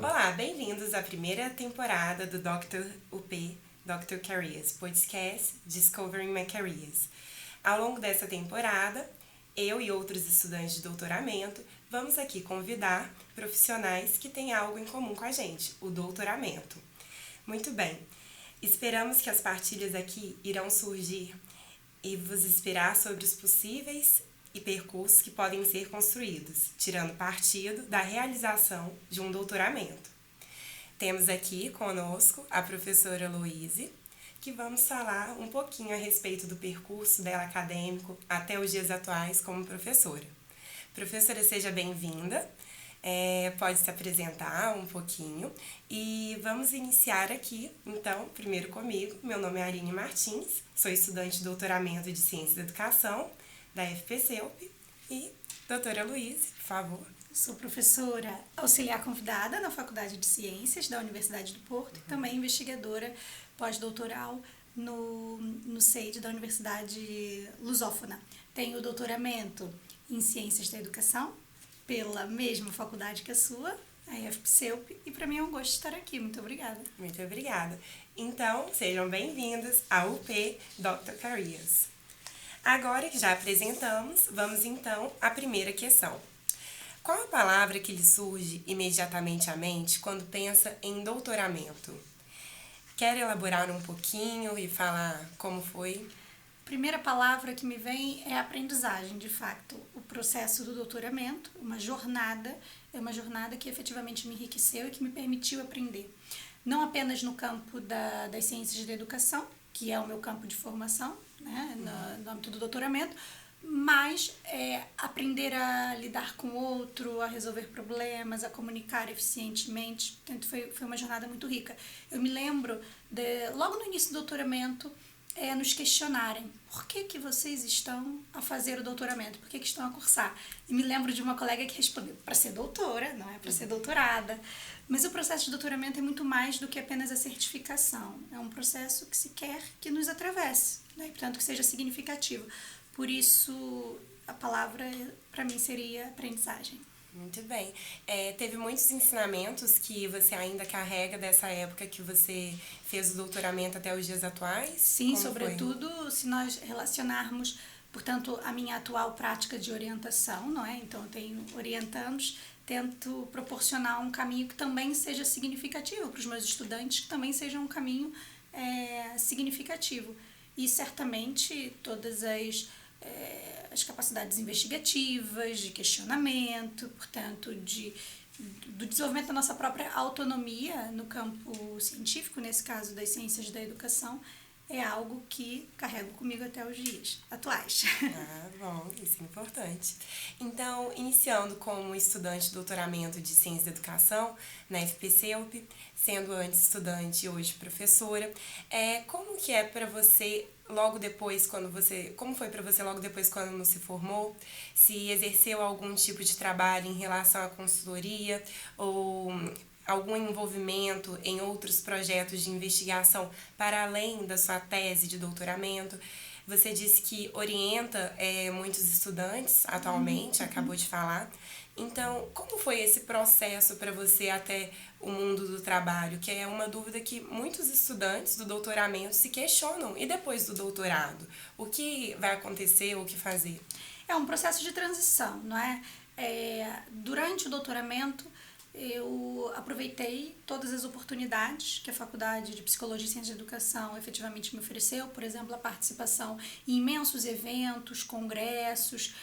Olá, bem-vindos à primeira temporada do Dr. UP, Dr. Careers, podcast Discovering My Careers. Ao longo dessa temporada, eu e outros estudantes de doutoramento vamos aqui convidar profissionais que têm algo em comum com a gente, o doutoramento. Muito bem, esperamos que as partilhas aqui irão surgir e vos inspirar sobre os possíveis e percursos que podem ser construídos, tirando partido da realização de um doutoramento. Temos aqui conosco a professora Luíse, que vamos falar um pouquinho a respeito do percurso dela acadêmico até os dias atuais como professora. Professora, seja bem-vinda, pode se apresentar um pouquinho e vamos iniciar aqui, então, primeiro comigo. Meu nome é Aline Martins, sou estudante de doutoramento de Ciências da Educação da FPCEUP e doutora Luíse, por favor. Sou professora auxiliar convidada na Faculdade de Ciências da Universidade do Porto e também investigadora pós-doutoral no CEID da Universidade Lusófona. Tenho doutoramento em Ciências da Educação pela mesma faculdade que a sua, a FPCEUP, e para mim é um gosto estar aqui. Muito obrigada. Muito obrigada. Então, sejam bem-vindos ao UP Dr. Careers. Agora que já apresentamos, vamos então à primeira questão. Qual a palavra que lhe surge imediatamente à mente quando pensa em doutoramento? Quer elaborar um pouquinho e falar como foi? A primeira palavra que me vem é aprendizagem, de fato. O processo do doutoramento, é uma jornada que efetivamente me enriqueceu e que me permitiu aprender. Não apenas no campo das ciências da educação, que é o meu campo de formação, né, no âmbito do doutoramento, mas aprender a lidar com o outro, a resolver problemas, a comunicar eficientemente. Portanto, foi uma jornada muito rica. Eu me lembro, logo no início do doutoramento, nos questionarem por que vocês estão a fazer o doutoramento, por que estão a cursar. E me lembro de uma colega que respondeu, para ser doutora, não é para ser doutorada. Mas o processo de doutoramento é muito mais do que apenas a certificação. É um processo que se quer que nos atravesse, né? E, portanto, que seja significativo. Por isso, a palavra para mim seria aprendizagem. Muito bem. Teve muitos ensinamentos que você ainda carrega dessa época que você fez o doutoramento até os dias atuais? Sim, como sobretudo foi? Se nós relacionarmos, portanto, a minha atual prática de orientação, não é? Então, eu tenho orientandos, tento proporcionar um caminho que também seja significativo para os meus estudantes, que também seja um caminho significativo. E certamente todas as capacidades investigativas, de questionamento, portanto, do desenvolvimento da nossa própria autonomia no campo científico, nesse caso das ciências da educação, é algo que carrego comigo até os dias atuais. Bom, isso é importante. Então, iniciando como estudante de doutoramento de Ciências da Educação na FPCEUP, sendo antes estudante e hoje professora, como que é para você logo depois, como foi para você logo depois quando se formou? Se exerceu algum tipo de trabalho em relação à consultoria ou algum envolvimento em outros projetos de investigação para além da sua tese de doutoramento? Você disse que orienta muitos estudantes atualmente, acabou de falar. Então, como foi esse processo para você até o mundo do trabalho? Que é uma dúvida que muitos estudantes do doutoramento se questionam. E depois do doutorado? O que vai acontecer, o que fazer? É um processo de transição, não é? Durante o doutoramento, eu aproveitei todas as oportunidades que a Faculdade de Psicologia e Ciência da Educação efetivamente me ofereceu, por exemplo, a participação em imensos eventos, congressos,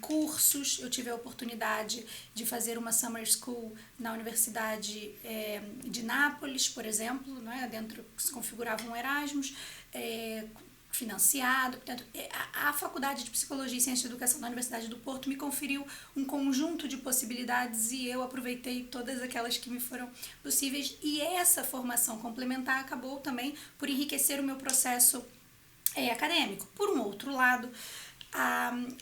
cursos. Eu tive a oportunidade de fazer uma summer school na Universidade de Nápoles, por exemplo, né? Dentro se configurava um Erasmus, financiado. Portanto, a Faculdade de Psicologia e Ciência da Educação da Universidade do Porto me conferiu um conjunto de possibilidades e eu aproveitei todas aquelas que me foram possíveis, e essa formação complementar acabou também por enriquecer o meu processo acadêmico. Por um outro lado,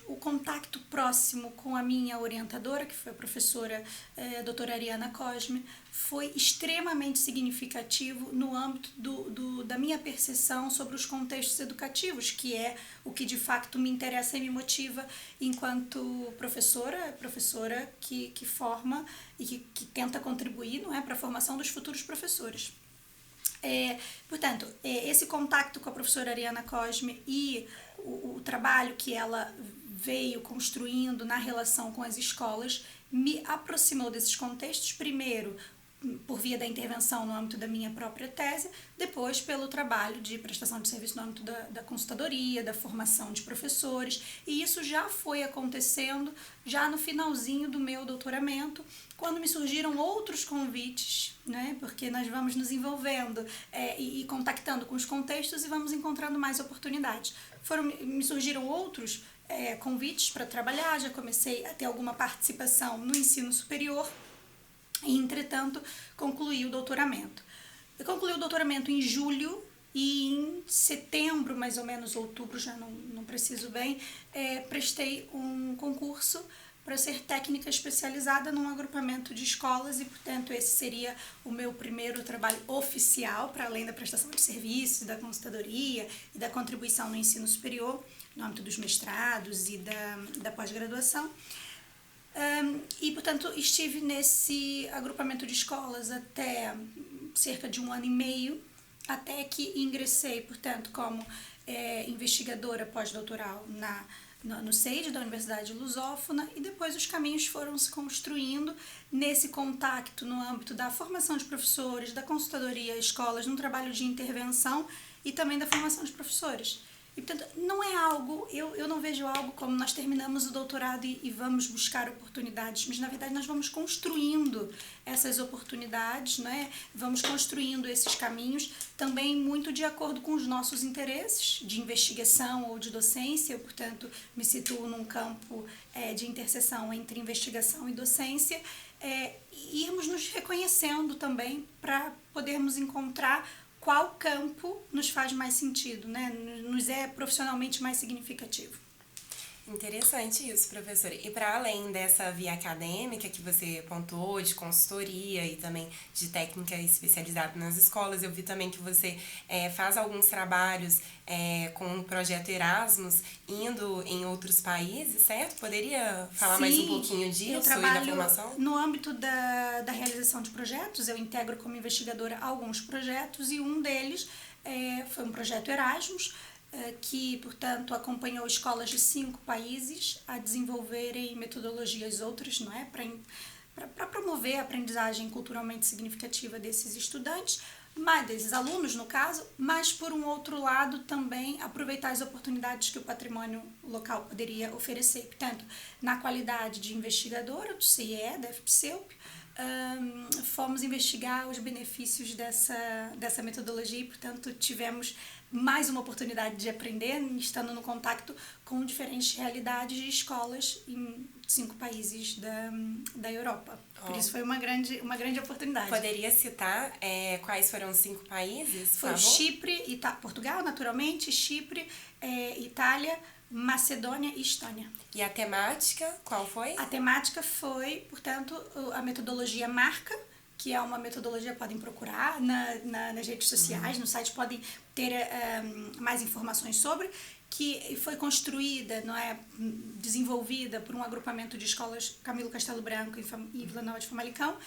O contato próximo com a minha orientadora, que foi a professora doutora Ariana Cosme, foi extremamente significativo no âmbito da minha percepção sobre os contextos educativos, que é o que de fato me interessa e me motiva enquanto professora que forma e que tenta contribuir, não é, para a formação dos futuros professores. Portanto, esse contato com a professora Ariana Cosme e o trabalho que ela veio construindo na relação com as escolas me aproximou desses contextos, primeiro por via da intervenção no âmbito da minha própria tese, depois pelo trabalho de prestação de serviço no âmbito da consultadoria, da formação de professores, e isso já foi acontecendo já no finalzinho do meu doutoramento, quando me surgiram outros convites, né, porque nós vamos nos envolvendo e contactando com os contextos e vamos encontrando mais oportunidades. Me surgiram outros convites para trabalhar, já comecei a ter alguma participação no ensino superior, e, entretanto, concluí o doutoramento. Eu concluí o doutoramento em julho e em setembro, mais ou menos, outubro, já não preciso bem, prestei um concurso para ser técnica especializada num agrupamento de escolas e, portanto, esse seria o meu primeiro trabalho oficial, para além da prestação de serviços, da consultadoria e da contribuição no ensino superior, no âmbito dos mestrados e da pós-graduação. E, portanto, estive nesse agrupamento de escolas até cerca de 1 ano e meio, até que ingressei, portanto, como investigadora pós-doutoral no CEID, da Universidade Lusófona, e depois os caminhos foram se construindo nesse contato no âmbito da formação de professores, da consultadoria a escolas, num trabalho de intervenção e também da formação de professores. E, portanto, não é algo, eu não vejo algo como nós terminamos o doutorado e vamos buscar oportunidades, mas, na verdade, nós vamos construindo essas oportunidades, né? Vamos construindo esses caminhos, também muito de acordo com os nossos interesses de investigação ou de docência. Eu, portanto, me situo num campo de interseção entre investigação e docência, e irmos nos reconhecendo também para podermos encontrar qual campo nos faz mais sentido, né? Nos é profissionalmente mais significativo. Interessante isso, professora. E para além dessa via acadêmica que você pontuou, de consultoria e também de técnica especializada nas escolas, eu vi também que você faz alguns trabalhos com o projeto Erasmus, indo em outros países, certo? Poderia falar Sim, mais um pouquinho disso eu e trabalho da formação? no âmbito da realização de projetos. Eu integro como investigadora alguns projetos e um deles foi um projeto Erasmus, que, portanto, acompanhou escolas de 5 países a desenvolverem metodologias outras, não é? Para promover a aprendizagem culturalmente significativa desses estudantes, desses alunos, no caso, mas, por um outro lado, também aproveitar as oportunidades que o patrimônio local poderia oferecer. Portanto, na qualidade de investigadora do CIE, da FPCEUP, fomos investigar os benefícios dessa metodologia e, portanto, tivemos mais uma oportunidade de aprender, estando no contato com diferentes realidades de escolas em 5 países da Europa. Por isso foi uma grande oportunidade. Poderia citar quais foram os 5 países, por favor? Foi Chipre, Portugal, naturalmente, Chipre, Itália, Macedônia e Estônia. E a temática, qual foi? A temática foi, portanto, a metodologia MARCA, que é uma metodologia, podem procurar nas redes sociais, no site podem ter mais informações sobre, que foi construída, não é, desenvolvida por um agrupamento de escolas Camilo Castelo Branco e Vila Nova de Famalicão.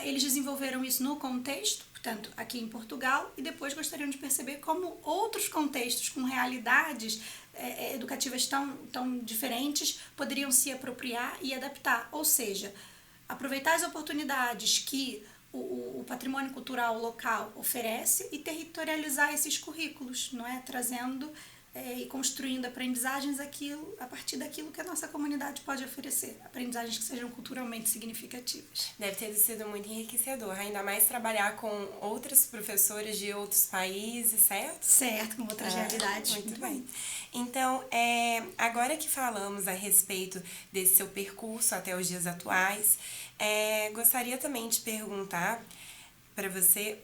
Eles desenvolveram isso no contexto, portanto, aqui em Portugal, e depois gostariam de perceber como outros contextos com realidades educativas tão diferentes poderiam se apropriar e adaptar, ou seja, aproveitar as oportunidades que o patrimônio cultural local oferece e territorializar esses currículos, não é? Trazendo e construindo aprendizagens a partir daquilo que a nossa comunidade pode oferecer, aprendizagens que sejam culturalmente significativas. Deve ter sido muito enriquecedor, ainda mais trabalhar com outros professores de outros países, certo? Certo, com outras realidades. Muito bem. Então, agora que falamos a respeito desse seu percurso até os dias atuais, gostaria também de perguntar para você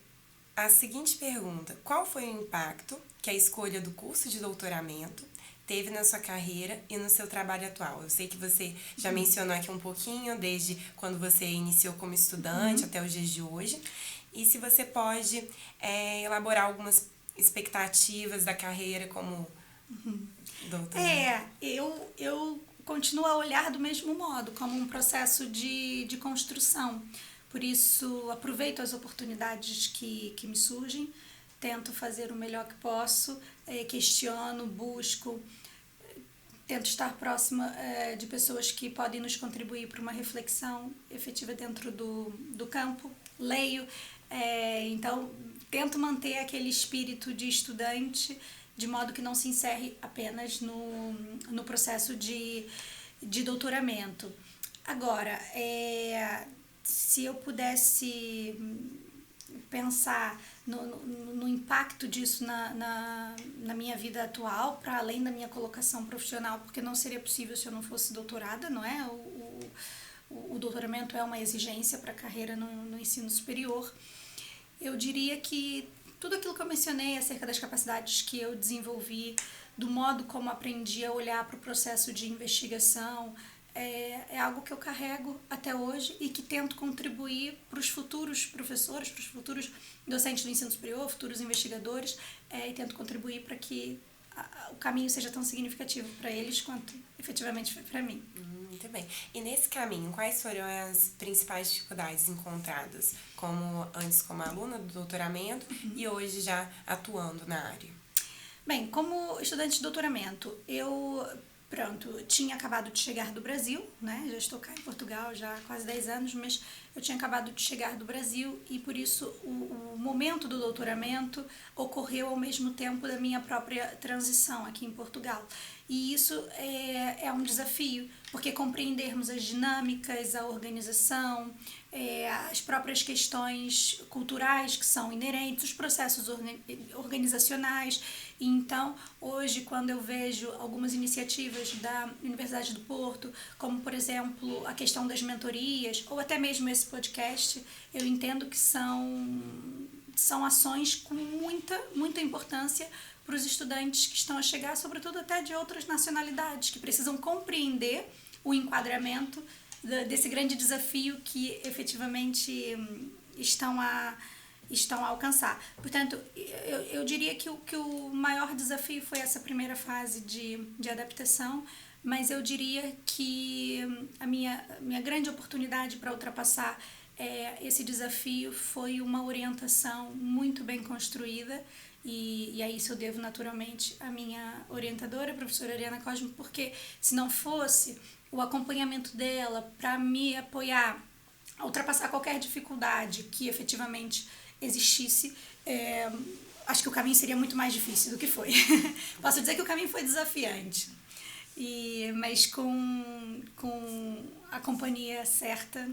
a seguinte pergunta: qual foi o impacto que a escolha do curso de doutoramento teve na sua carreira e no seu trabalho atual? Eu sei que você já mencionou aqui um pouquinho, desde quando você iniciou como estudante até os dias de hoje. E se você pode elaborar algumas expectativas da carreira como doutora? Eu continuo a olhar do mesmo modo, como um processo de construção. Por isso, aproveito as oportunidades que me surgem, tento fazer o melhor que posso, questiono, busco, tento estar próxima de pessoas que podem nos contribuir para uma reflexão efetiva dentro do campo. Leio, então tento manter aquele espírito de estudante, de modo que não se encerre apenas no processo de doutoramento. Agora, se eu pudesse pensar no impacto disso na minha vida atual, para além da minha colocação profissional, porque não seria possível se eu não fosse doutorada, não é? O doutoramento é uma exigência para a carreira no ensino superior. Eu diria que tudo aquilo que eu mencionei acerca das capacidades que eu desenvolvi, do modo como aprendi a olhar para o processo de investigação, é algo que eu carrego até hoje e que tento contribuir para os futuros professores, para os futuros docentes do ensino superior, futuros investigadores, e tento contribuir para que o caminho seja tão significativo para eles quanto efetivamente foi para mim. Muito bem. E nesse caminho, quais foram as principais dificuldades encontradas, antes como aluna do doutoramento e hoje já atuando na área? Bem, como estudante de doutoramento, eu tinha acabado de chegar do Brasil, né? Já estou cá em Portugal já há quase 10 anos, mas eu tinha acabado de chegar do Brasil e por isso o momento do doutoramento ocorreu ao mesmo tempo da minha própria transição aqui em Portugal. E isso é um desafio, porque compreendermos as dinâmicas, a organização, as próprias questões culturais que são inerentes, os processos organizacionais. E então, hoje, quando eu vejo algumas iniciativas da Universidade do Porto, como, por exemplo, a questão das mentorias, ou até mesmo esse podcast, eu entendo que são ações com muita importância para os estudantes que estão a chegar, sobretudo até de outras nacionalidades, que precisam compreender o enquadramento desse grande desafio que efetivamente estão a alcançar. Portanto, eu diria que o maior desafio foi essa primeira fase de adaptação, mas eu diria que a minha grande oportunidade para ultrapassar esse desafio foi uma orientação muito bem construída, e a isso eu devo naturalmente à minha orientadora, a professora Ariana Cosme, porque se não fosse o acompanhamento dela para me apoiar a ultrapassar qualquer dificuldade que efetivamente existisse, acho que o caminho seria muito mais difícil do que foi. Posso dizer que o caminho foi desafiante, mas com a companhia certa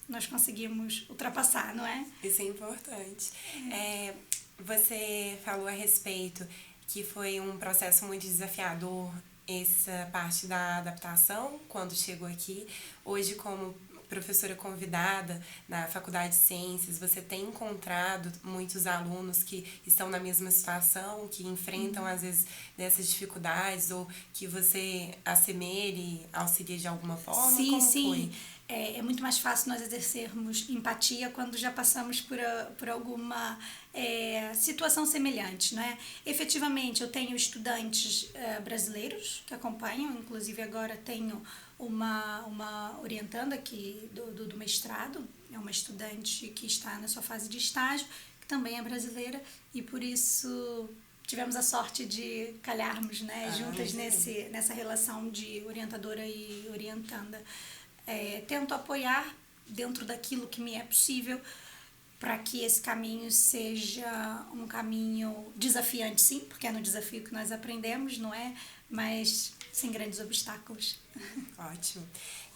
nós conseguimos ultrapassar, não é? Isso é importante. Você falou a respeito que foi um processo muito desafiador essa parte da adaptação quando chegou aqui. Hoje, como professora convidada na Faculdade de Ciências, você tem encontrado muitos alunos que estão na mesma situação, que enfrentam às vezes dessas dificuldades, ou que você assemelhe, auxilia de alguma forma? Sim, como sim. Foi? É muito mais fácil nós exercermos empatia quando já passamos por alguma situação semelhante, não é? Efetivamente, eu tenho estudantes brasileiros que acompanham, inclusive agora tenho uma orientanda aqui do mestrado, é uma estudante que está na sua fase de estágio, que também é brasileira, e por isso tivemos a sorte de calharmos, né, juntas nessa relação de orientadora e orientanda. Tento apoiar dentro daquilo que me é possível para que esse caminho seja um caminho desafiante, sim, porque é no desafio que nós aprendemos, não é? Mas sem grandes obstáculos. Ótimo.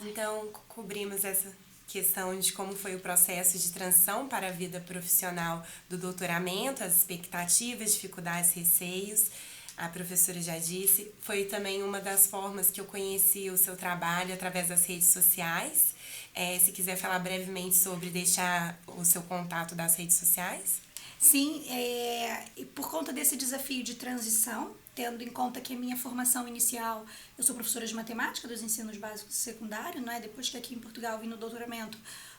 Então, cobrimos essa questão de como foi o processo de transição para a vida profissional do doutoramento, as expectativas, dificuldades, receios. A professora já disse, foi também uma das formas que eu conheci o seu trabalho através das redes sociais. Se quiser falar brevemente sobre deixar o seu contato das redes sociais. Sim, por conta desse desafio de transição, tendo em conta que a minha formação inicial, eu sou professora de matemática dos ensinos básicos e secundário, não é? Depois que aqui em Portugal vim no doutoramento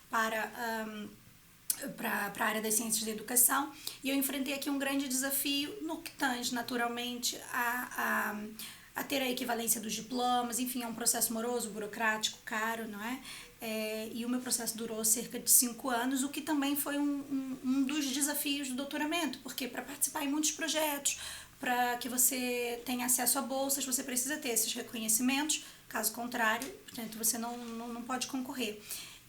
para a área das ciências da educação, e eu enfrentei aqui um grande desafio no que tange naturalmente a ter a equivalência dos diplomas, enfim, é um processo moroso, burocrático, caro, não é? E o meu processo durou cerca de 5 anos, o que também foi um dos desafios do doutoramento, porque para participar em muitos projetos, para que você tenha acesso a bolsas, você precisa ter esses reconhecimentos, caso contrário, portanto, você não pode concorrer.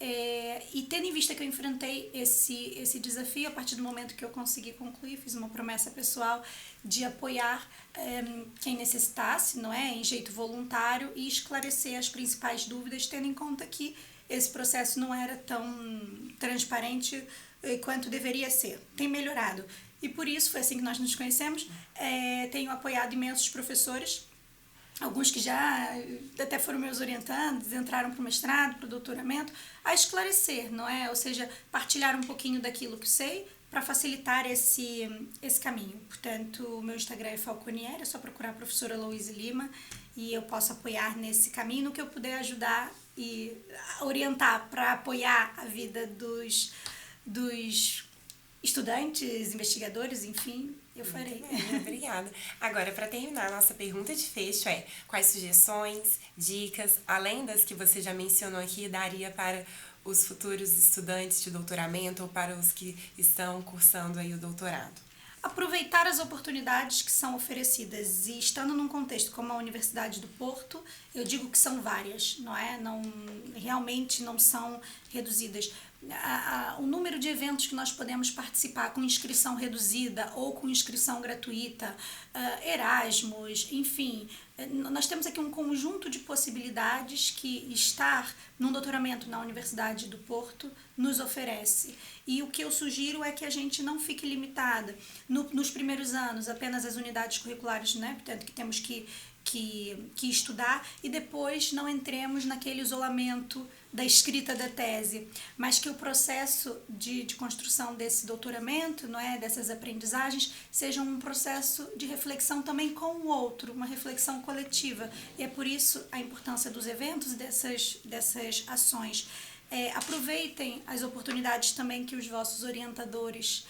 E tendo em vista que eu enfrentei esse desafio, a partir do momento que eu consegui concluir, fiz uma promessa pessoal de apoiar quem necessitasse, não é, em jeito voluntário, e esclarecer as principais dúvidas, tendo em conta que esse processo não era tão transparente quanto deveria ser. Tem melhorado. E por isso, foi assim que nós nos conhecemos. Tenho apoiado imensos professores, alguns que já até foram meus orientandos, entraram para o mestrado, para o doutoramento, a esclarecer, não é? Ou seja, partilhar um pouquinho daquilo que sei para facilitar esse caminho. Portanto, o meu Instagram é Falconieri, é só procurar a professora Louise Lima e eu posso apoiar nesse caminho, no que eu puder ajudar e orientar para apoiar a vida dos estudantes, investigadores, enfim, eu farei. Obrigada. Agora, para terminar, a nossa pergunta de fecho é: quais sugestões, dicas, além das que você já mencionou aqui, daria para os futuros estudantes de doutoramento ou para os que estão cursando aí o doutorado? Aproveitar as oportunidades que são oferecidas, e estando num contexto como a Universidade do Porto, eu digo que são várias, não é? Realmente não são reduzidas. O número de eventos que nós podemos participar com inscrição reduzida ou com inscrição gratuita, Erasmus, enfim, nós temos aqui um conjunto de possibilidades que estar num doutoramento na Universidade do Porto nos oferece. E o que eu sugiro é que a gente não fique limitada nos primeiros anos apenas as unidades curriculares, né? Portanto, que temos que estudar, e depois não entremos naquele isolamento da escrita da tese, mas que o processo de construção desse doutoramento, não é, dessas aprendizagens, seja um processo de reflexão também com o outro, uma reflexão coletiva. E é por isso a importância dos eventos e dessas ações. Aproveitem as oportunidades também que os vossos orientadores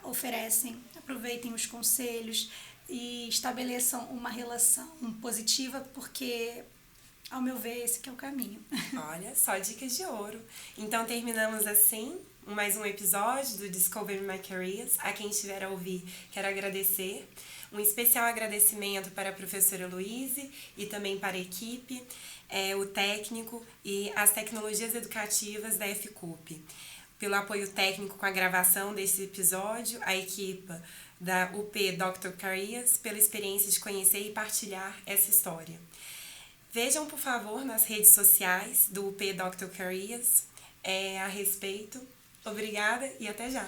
oferecem, aproveitem os conselhos e estabeleçam uma relação positiva, porque, ao meu ver, esse que é o caminho. Olha, só dicas de ouro. Então, terminamos assim mais um episódio do Discover My Careers. A quem estiver a ouvir, quero agradecer. Um especial agradecimento para a professora Louise e também para a equipe, o técnico e as tecnologias educativas da FCUP. Pelo apoio técnico com a gravação desse episódio, a equipe da UP Dr. Careers, pela experiência de conhecer e partilhar essa história. Vejam, por favor, nas redes sociais do UP Dr. Careers a respeito. Obrigada e até já!